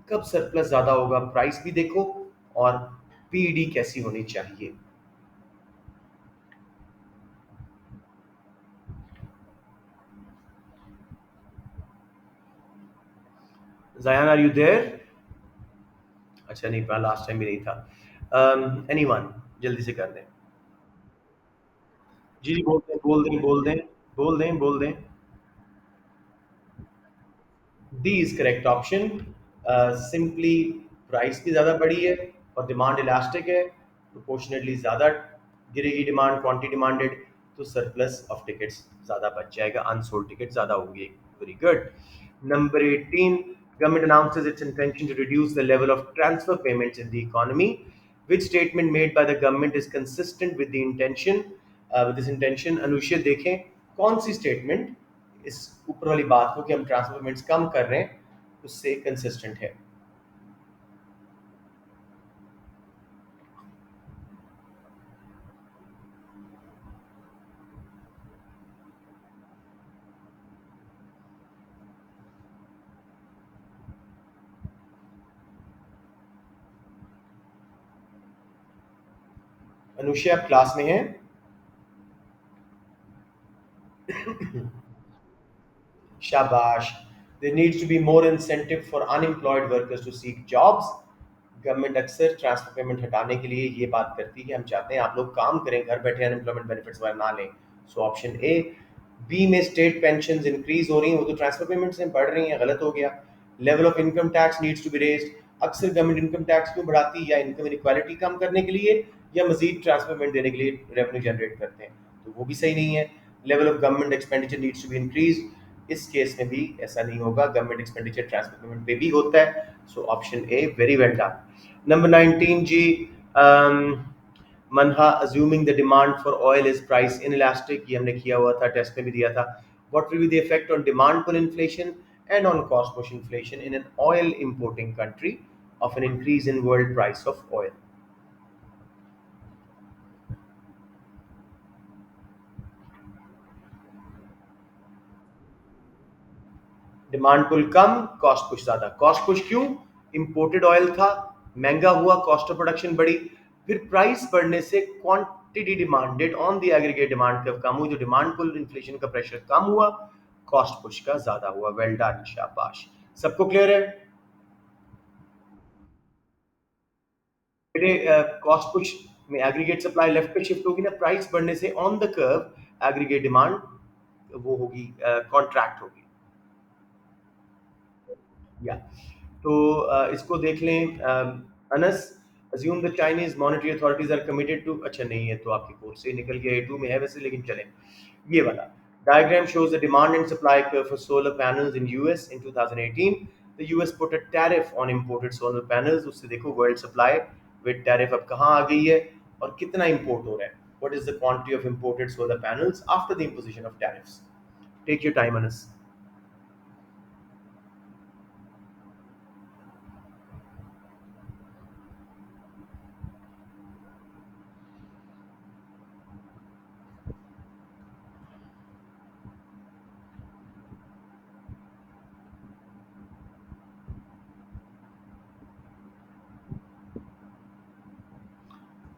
कब सरप्लस ज्यादा होगा प्राइस भी देखो, और पीडी कैसी होनी चाहिए। Zayan, are you there? अच्छा नहीं, लास्ट टाइम भी नहीं था। एनीवन, जल्दी से कर दें। जी जी, बोल दें बोल दें बोल दें बोल दें बोल दें। D is correct option. Simply price भी ज़्यादा बढ़ी है और डिमांड इलास्टिक है, प्रोपोर्शनेटली ज़्यादा गिरेगी डिमांड, क्वांटिटी डिमांडेड, तो सरप्लस ऑफ टिकट्स ज़्यादा बच जाएगा, अनसोल्ड टिकट ज़्यादा होंगे। Very good. Number 18, government announces its intention to reduce the level of transfer payments in the economy. Which statement made by the government is consistent with the intention? With this intention, अनुष्य देखें कौन सी स्टेटमेंट इस ऊपर वाली बात को कि हम ट्रांसफर पेमेंट्स कम कर रहे हैं उससे कंसिस्टेंट है। अनुषा आप क्लास में हैं? शाबाश. There needs to be more incentive for unemployed workers to seek jobs. Government अक्सर ट्रांसफर पेमेंट हटाने के लिए ये बात करती है कि हम चाहते हैं आप लोग काम करें, घर बैठे अनएम्प्लॉयमेंट बेनिफिट्स वगैरह ना लें. सो ऑप्शन ए. बी में स्टेट पेंशन इंक्रीज हो रही हैं, वो तो ट्रांसफर पेमेंट से बढ़ रही हैं, गलत हो गया. Level of income tax needs to be raised. अक्सर गवर्नमेंट इनकम टैक्स क्यों बढ़ाती है? या इनकम इनक्वालिटी कम करने के लिए, या मजीद ट्रांसफर पेमेंट देने के लिए रेवेन्यू जनरेट करते हैं, तो वो भी सही नहीं है. Level of government expenditure needs to be increase. इस केस में भी ऐसा नहीं होगा, गवर्नमेंट एक्सपेंडिचर ट्रांसफर पेमेंट पे भी होता है. So option A, very well done. Number 19 जी. Manha, assuming the demand for oil is price inelastic, ये हमने किया हुआ था, टेस्ट में भी दिया था. What will be the effect on demand pull inflation and on cost push inflation in an oil importing country of an increase in world price of oil? Demand pull कम, कॉस्ट पुश ज्यादा. कॉस्ट पुश क्यों? इंपोर्टेड ऑयल था, महंगा हुआ, कॉस्ट ऑफ प्रोडक्शन बढ़ी, फिर प्राइस बढ़ने से quantity demanded on the aggregate demand curve कम हुई, जो डिमांड पुल इन्फ्लेशन का प्रेशर कम हुआ, कॉस्ट पुश का ज्यादा हुआ. वेल डन, शाबाश. सबको क्लियर है? बेटे कॉस्ट पुश में एग्रीगेट सप्लाई लेफ्ट पे शिफ्ट होगी ना, प्राइस बढ़ने से on the curve aggregate demand वो होगी, कॉन्ट्रैक्ट होगी. या तो इसको देख लें. Anas, assume the Chinese monetary authorities are committed to. अच्छा नहीं है तो आपकी कोर्स से निकल गया, A2 में है वैसे, लेकिन चलें. ये वाला diagram shows the demand and supply curve for solar panels in US in 2018. The US put a tariff on imported solar panels. उससे देखो world supply with tariff अब कहाँ आ गई है और कितना import हो रहा है. What is the quantity of imported solar panels after the imposition of tariffs? Take your time, Anas.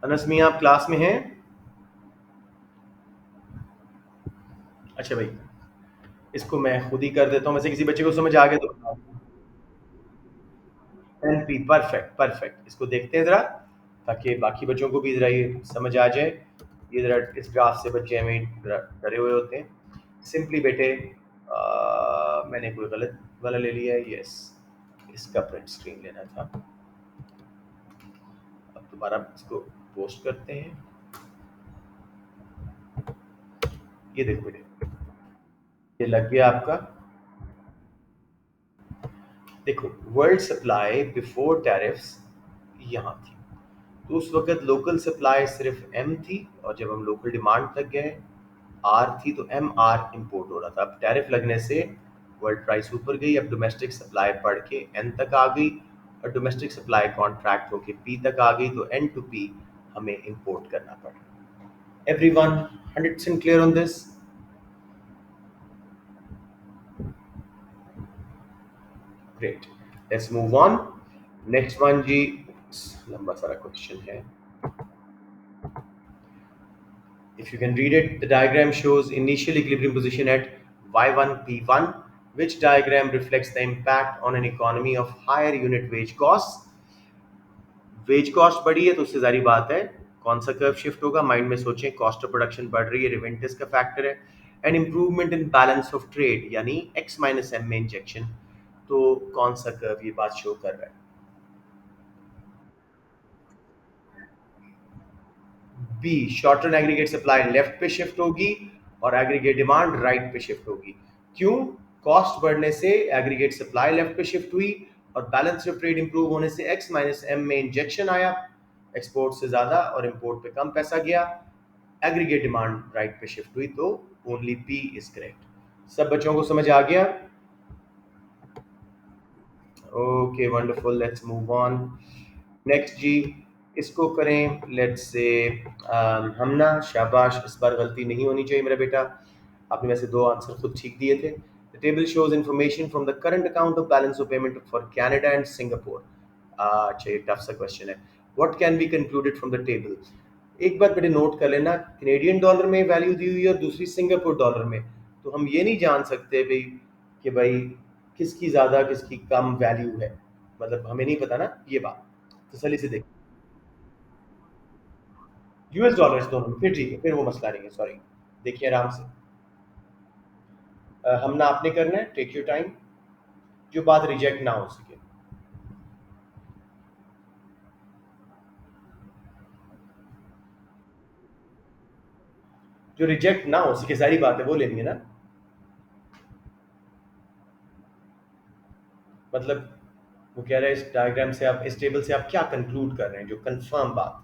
Anas मियाँ आप क्लास में हैं? अच्छा भाई, इसको मैं खुद ही कर देता हूँ, वैसे किसी बच्चे को समझ आ गया तो. NP, perfect perfect. इसको देखते हैं जरा, ताकि बाकी बच्चों को भी जरा ये समझ आ जाए. ये जरा इस ग्राफ से बच्चे हमें जरा डरे हुए होते हैं. सिंपली बेटे, मैंने कोई गलत वाला ले लिया है. यस, इसका प्रिंट स्क्रीन लेना था. अब दोबारा इसको पोस्ट करते हैं. ये देखो बेटे, ये लग गया आपका. देखो, वर्ल्ड सप्लाई बिफोर टैरिफ्स यहाँ थी, तो उस वक्त लोकल सप्लाई सिर्फ एम थी, और जब हम लोकल डिमांड तक गए आर थी, तो एम आर इम्पोर्ट हो रहा था. अब टैरिफ लगने से वर्ल्ड प्राइस ऊपर गई, अब डोमेस्टिक सप्लाई बढ़ के एन तक आ गई, और डोमेस्टिक सप्लाई कॉन्ट्रैक्ट होके पी तक आ गई, तो एन टू पी हमें इम्पोर्ट करना पड़ा. Everyone 100% clear on this? Great, let's move on. Next one जी, लंबा सारा क्वेश्चन है. If you can read it, the diagram shows initial equilibrium position at Y1 P1. Which diagram reflects the impact on an economy of higher unit wage costs? Wage cost बढ़ी है तो उससे जारी बात है कौन सा कर्व शिफ्ट होगा. माइंड में सोचें, कॉस्ट ऑफ प्रोडक्शन बढ़ रही है, रिवेंटिस का फैक्टर है. And improvement in balance of trade यानी एक्स माइनस एम में इंजेक्शन, तो कौन सा कर्व ये बात शो कर रहा है? B, short run aggregate supply left पे शिफ्ट होगी और एग्रीगेट डिमांड राइट पे शिफ्ट होगी. क्यों? कॉस्ट बढ़ने से एग्रीगेट सप्लाई लेफ्ट पे शिफ्ट हुई, और बैलेंस ऑफ ट्रेड इंप्रूव होने से एक्स माइनस एम में इंजेक्शन आया, एक्सपोर्ट से ज्यादा और इंपोर्ट पे कम पैसा गया, एग्रीगेट डिमांड राइट पे शिफ्ट हुई, तो ओनली पी इज करेक्ट. सब बच्चों को समझ आ गया? Okay, wonderful. Let's move on. Next जी, इसको करें लेट्स से हमना. शाबाश, इस बार गलती नहीं होनी चाहिए मेरा बेटा. आपने वैसे दो आंसर खुद ठीक दिए थे. The table shows information from the current account of balance of payment for Canada and Singapore. अच्छा, ये टफ सा क्वेश्चन है. What can be concluded from the table? एक बात बेटे नोट कर लेना, कनेडियन डॉलर में वैल्यू दी हुई है और दूसरी सिंगापुर डॉलर में, तो हम ये नहीं जान सकते भाई कि भाई किसकी ज़्यादा किसकी कम वैल्यू है, मतलब हमें नहीं पता ना ये बात। तसल्ली से देख, यूएस डॉलर्स दोनों में, फिर ठीक है, फिर वो मसला नहीं है, सॉरी। देखिए आराम से, हम ना आपने करना है, टेक योर टाइम, जो बात रिजेक्ट ना हो सके। जो रिजेक्ट ना हो सके, सारी बात है वो लेनी है ना, मतलब वो कह रहा है इस डायग्राम से आप, इस टेबल से आप क्या कंक्लूड कर रहे हैं, जो कंफर्म बात।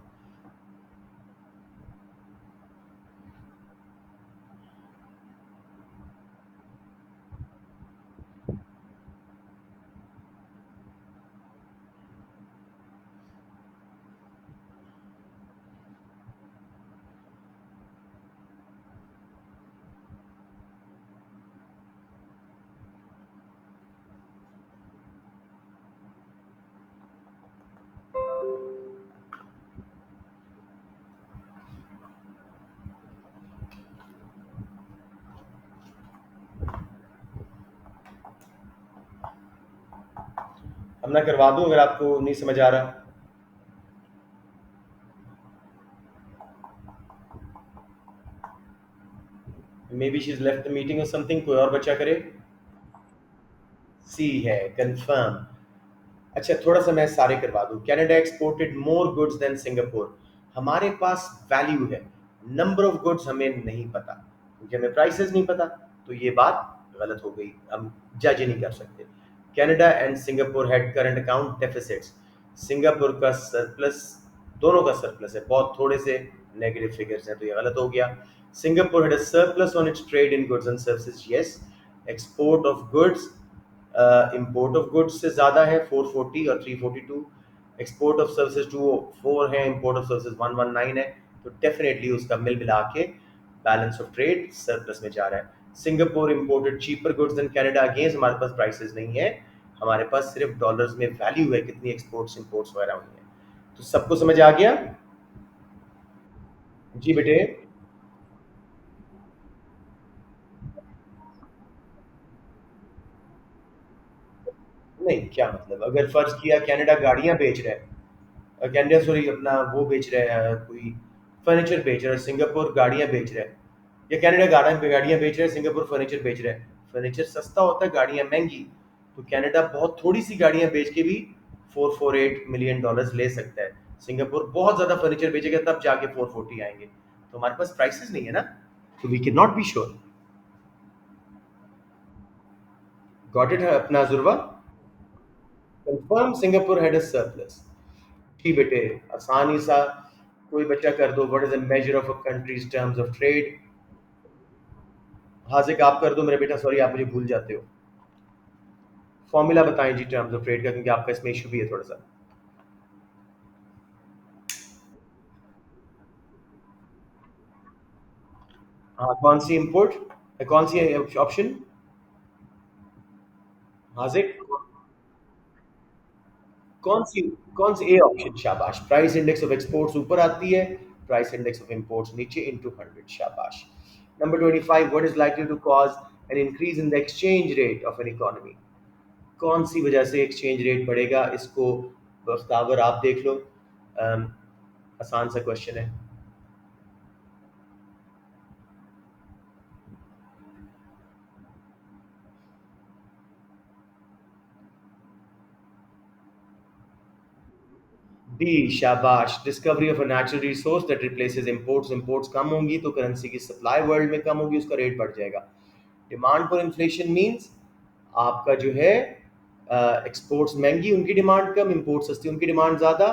हम ना करवा दूं अगर आपको नहीं समझ आ रहा। May be she is left the meeting और समथिंग, कोई और बच्चा करे। सी है कंफर्म। अच्छा थोड़ा सा मैं सारे करवा दूं, Canada exported more goods than Singapore, हमारे पास वैल्यू है, नंबर ऑफ गुड्स हमें नहीं पता, क्योंकि हमें प्राइसेस नहीं पता, तो ये बात गलत हो गई, हम जज ही नहीं कर सकते। Canada and Singapore had current account deficits, Singapore का सरप्लस, दोनों का सरप्लस है, बहुत थोड़े से नेगेटिव फिगर्स हैं, तो ये गलत हो गया। Singapore had a surplus on it's trade in goods and services, yes. Export of goods, import of goods से ज़्यादा है 440 और 342, एक्सपोर्ट ऑफ सर्विसेज 204 है, इंपोर्ट ऑफ सर्विसेज 119 है, तो डेफिनेटली उसका मिल मिला के बैलेंस ऑफ ट्रेड सरप्लस में जा रहा है। Singapore imported cheaper goods than Canada, against हमारे पास प्राइसेस नहीं है, हमारे पास सिर्फ डॉलर्स में वैल्यू है, कितनी एक्सपोर्ट्स इंपोर्ट्स वगैरह हुई हैं। तो सबको समझ आ गया? जी बेटे। नहीं क्या मतलब, अगर फर्ज किया कनाडा गाड़ियां बेच रहा है, कनाडा सॉरी अपना वो बेच रहा है, कोई फर्नीचर बेच रहा है, सिंगापुर गाड़ियां बेच रहा है, या कनाडा गाड़ियां गाड़ियां बेच रहा है, सिंगापुर फर्नीचर बेच रहा है, फर्नीचर सस्ता होता है, गाड़ियां महंगी, तो कनाडा बहुत थोड़ी सी गाड़ियां बेच के भी 448 मिलियन डॉलर्स ले सकता है, सिंगापुर बहुत ज्यादा फर्नीचर बेचेगा तब जाके 440 आएंगे, तो हमारे पास प्राइसेस नहीं है ना, तो we can not be sure. Got it है अपना Zurba, confirm Singapore had a surplus. जी बेटे, आसानी सा कोई बच्चा कर दो, what is the measure of a country's terms of trade. Hazik आप कर दो मेरे बेटा, सॉरी आप मुझे भूल जाते हो। फॉर्मूला बताएं जी टर्म्स ऑफ ट्रेड का, क्योंकि आपका इसमें इशू भी है थोड़ा सा। हाँ कौन सी इंपोर्ट, कौन सी ऑप्शन? हाजिक कौन सी, कौन सी ए ऑप्शन, शाबाश। प्राइस इंडेक्स ऑफ एक्सपोर्ट्स ऊपर आती है, प्राइस इंडेक्स ऑफ इंपोर्ट्स नीचे, इनटू 100, शाबाश। Number 25, what is likely to cause an increase in the exchange rate of an economy, कौन सी वजह से एक्सचेंज रेट बढ़ेगा, इसको बख्तावर आप देख लो। अम, आसान सा क्वेश्चन है। डी, शाबाश। Discovery of a natural resource that replaces imports, imports कम होंगी तो करेंसी की सप्लाई वर्ल्ड में कम होगी, उसका रेट बढ़ जाएगा। डिमांड पर इन्फ्लेशन मींस आपका जो है एक्सपोर्ट्स महंगी, उनकी डिमांड कम, इंपोर्ट सस्ती, उनकी डिमांड ज़्यादा,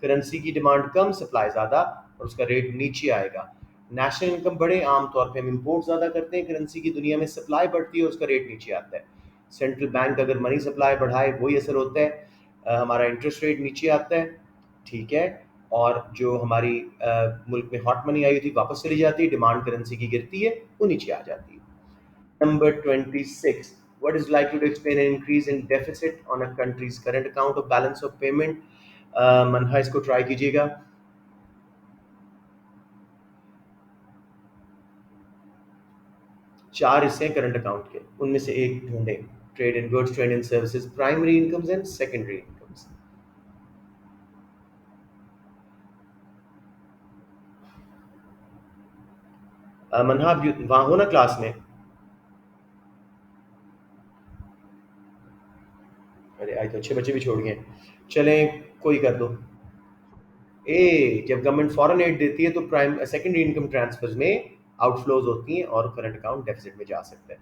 करेंसी की डिमांड कम, सप्लाई ज़्यादा, और उसका रेट नीचे आएगा। नेशनल इनकम बढ़े, आमतौर पे हम इंपोर्ट ज़्यादा करते हैं, करेंसी की दुनिया में सप्लाई बढ़ती है, उसका रेट नीचे आता है। सेंट्रल बैंक अगर मनी सप्लाई बढ़ाए वही असर होता है, हमारा इंटरेस्ट रेट नीचे आता है, ठीक है। और जो हमारी मुल्क में हॉट मनी आई हुई थी वापस चली जाती है, डिमांड करेंसी की गिरती है, वो नीचे आ जाती है। Number 26. What is likely to explain an increase in deficit on a country's current account of balance of payment? Manha इसको ट्राई कीजिएगा। चार हिस्से हैं करंट अकाउंट के, उनमें से एक ढूंढे। Trade in goods, trade in services, primary incomes and secondary incomes. Manha आप वहां हो ना क्लास में? अरे आज तो अच्छे बच्चे भी छोड़ गए। चलें, कोई कर दो। जब गवर्नमेंट फॉरेन एड देती है तो प्राइम सेकेंडरी इनकम ट्रांसफर्स में आउटफ्लोज होती हैं और करंट अकाउंट डेफिसिट में जा सकता है।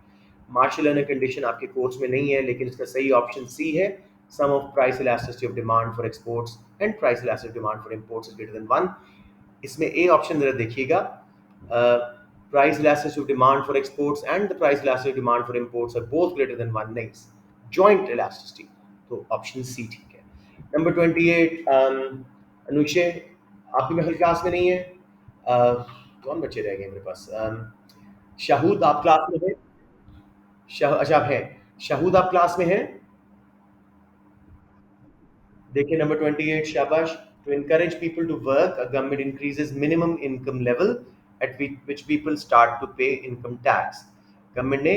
मार्शल अर्न कंडीशन आपके कोर्स में नहीं है, लेकिन इसका सही ऑप्शन सी है। Sum of price elasticity of demand for exports and price elasticity demand for imports is greater than 1। इसमें ए ऑप्शन जरा देखिएगा। Price elasticity of demand for exports and the price elasticity of demand for imports are both greater than 1, नहीं, जॉइंट इलास्टिसिटी। तो ऑप्शन सी ठीक है। नंबर 28, अनुषे, आप भी महल क्लास में नहीं है। कौन बच्चे रह गए मेरे पास? शाहूद, आप क्लास में हैं? अच्छा, आप हैं। शाहूद, आप क्लास में हैं? देखिए नंबर 28, शाबाश। To encourage people to work, a government increases minimum income level at which people start to pay income tax। Government ने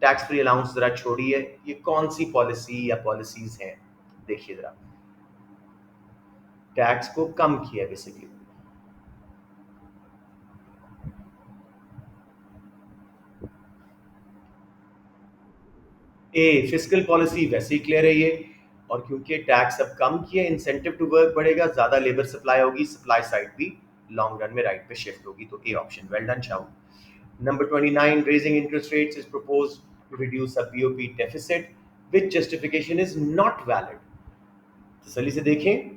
टैक्स फ्री अलाउंस जरा छोड़ी है। ये कौन सी पॉलिसी या पॉलिसीज हैं? देखिए जरा, टैक्स को कम किया बेसिकली। ए फिस्कल पॉलिसी वैसे ही क्लियर है ये। और क्योंकि टैक्स अब कम किया, इंसेंटिव टू वर्क बढ़ेगा, ज्यादा लेबर सप्लाई होगी, सप्लाई साइड भी लॉन्ग रन में राइट पे शिफ्ट होगी। तो A option, well done Shahu. Number 29, raising interest rates is proposed to reduce a BOP deficit which justification is not valid. तसल्ली से देखें।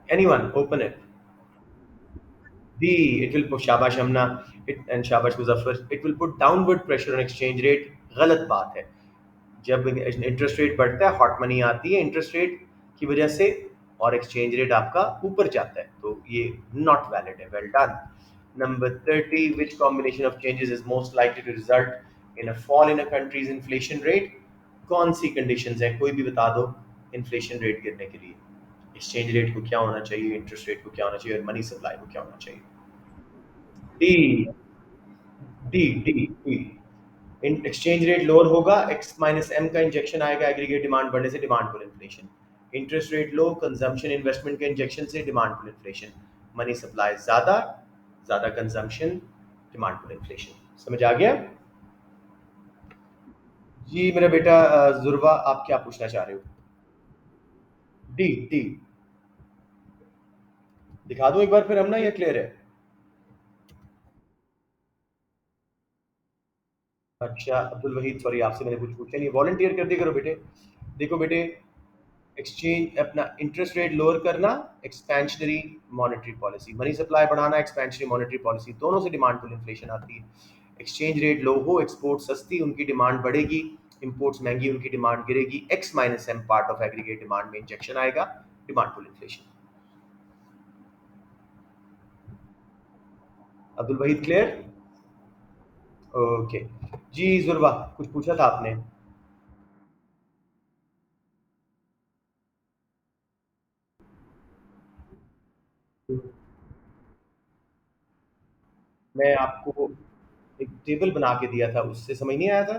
Anyone open it. B, it will put, शाबाश हमना, it and शाबाश Muzaffar, it will put downward pressure on exchange rate। गलत बात है। जब इंटरेस्ट रेट बढ़ता है, हॉट मनी आती है इंटरेस्ट रेट की वजह से, और एक्सचेंज रेट आपका ऊपर जाता है, तो ये नॉट वैलिड है। Well done. Number 30, which combination of changes is most likely to result in a fall in a country's inflation rate? कौन सी कंडीशंस हैं, कोई भी बता दो इन्फ्लेशन रेट गिरने के लिए। एक्सचेंज रेट को क्या होना चाहिए, इंटरेस्ट रेट को क्या होना चाहिए, और मनी सप्लाई को क्या होना चाहिए? D, D, D, D. Exchange rate lower होगा, एक्स माइनस एम का इंजेक्शन आएगा, एग्रीगेट डिमांड बढ़ने से, demand pull inflation. Interest rate low, consumption investment के इंजेक्शन से, demand pull inflation. Money supply ज्यादा, ज्यादा कंजम्पशन, डिमांड पुल इन्फ्लेशन। समझ आ गया? जी मेरा बेटा जुर्वा, आप क्या पूछना चाह रहे हो? D, D. दिखा दूं एक बार फिर हम ना, ये क्लियर है? अच्छा अब्दुल वहीद, सॉरी आपसे मैंने कुछ पूछा नहीं, वॉलंटियर कर दिया करो बेटे। देखो बेटे, एक्सचेंज अपना इंटरेस्ट रेट लोअर करना, expansionary monetary policy, money supply बढ़ाना, एक्सपेंशनरी मॉनेटरी पॉलिसी, दोनों से डिमांड पुल इन्फ्लेशन आती है। एक्सचेंज रेट लो हो, एक्सपोर्ट सस्ती, उनकी डिमांड बढ़ेगी, इंपोर्ट्स महंगी, उनकी डिमांड गिरेगी, X minus M part of aggregate demand में इंजेक्शन आएगा, demand pull inflation. Abdul Waheed clear? Okay. जी जुर्वा, कुछ पूछा था आपने? मैं आपको एक टेबल बना के दिया था, उससे समझ नहीं आया था?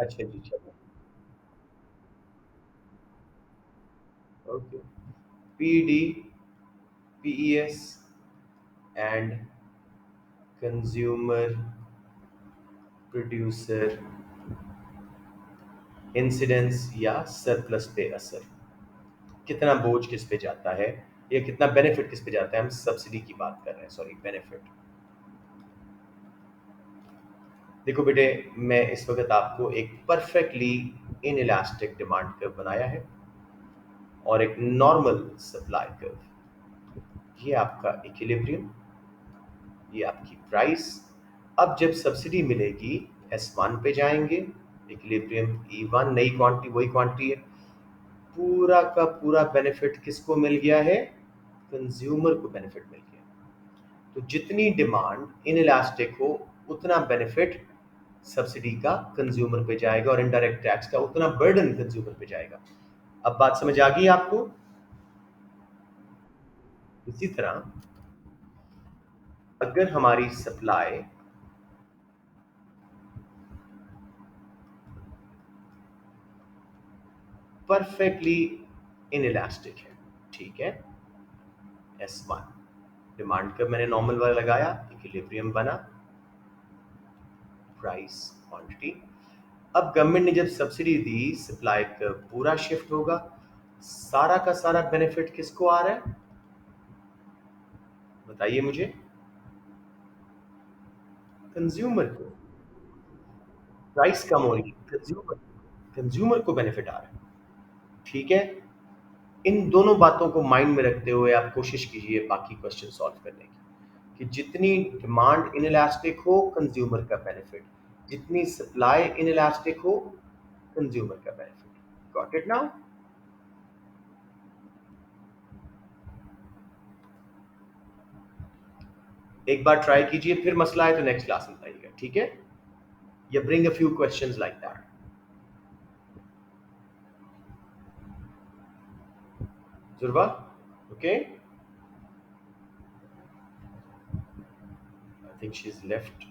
अच्छा जी, चलो। Okay. P D, P E S and consumer producer incidence या सरप्लस पे असर। कितना बोझ किस पे जाता है, या कितना बेनिफिट किस पे जाता है? हम सब्सिडी की बात कर रहे हैं, सॉरी, बेनिफिट। देखो बेटे, मैं इस वक्त आपको एक perfectly in elastic demand curve बनाया है और एक नॉर्मल सप्लाई कर्व। ये आपका इक्विलिब्रियम, ये आपकी प्राइस। अब जब सब्सिडी मिलेगी, S1 पे जाएंगे, इक्विलिब्रियम E1, नई क्वांटिटी वही क्वांटिटी है, पूरा का पूरा बेनिफिट किसको मिल गया है? कंज्यूमर को बेनिफिट मिल गया। तो जितनी डिमांड इनइलास्टिक हो उतना बेनिफिट सब्सिडी का कंज्यूमर पे जाएगा और इनडायरेक्ट टैक्स का उतना बर्डन कंज्यूमर पे जाएगा। अब बात समझ आ गई आपको? इसी तरह अगर हमारी सप्लाई परफेक्टली इनइलास्टिक है, ठीक है, S1 डिमांड का मैंने नॉर्मल वाला लगाया, इक्विलिब्रियम बना, प्राइस क्वांटिटी। अब गवर्नमेंट ने जब सब्सिडी दी, सप्लाई का पूरा शिफ्ट होगा, सारा का सारा बेनिफिट किसको आ रहा है बताइए मुझे? कंज्यूमर को। प्राइस कम हो रही है, कंज्यूमर कंज्यूमर को बेनिफिट आ रहा है, ठीक है। इन दोनों बातों को माइंड में रखते हुए आप कोशिश कीजिए बाकी क्वेश्चन सॉल्व करने की, कि जितनी डिमांड इनइलास्टिक हो कंज्यूमर का बेनिफिट, जितनी सप्लाई इनइलास्टिक हो कंज्यूमर का बेनिफिट। Got it now? एक बार ट्राई कीजिए, फिर मसला है तो नेक्स्ट क्लास में बताइएगा, ठीक है? या bring a few questions like that. Jurva, okay, I think she is left.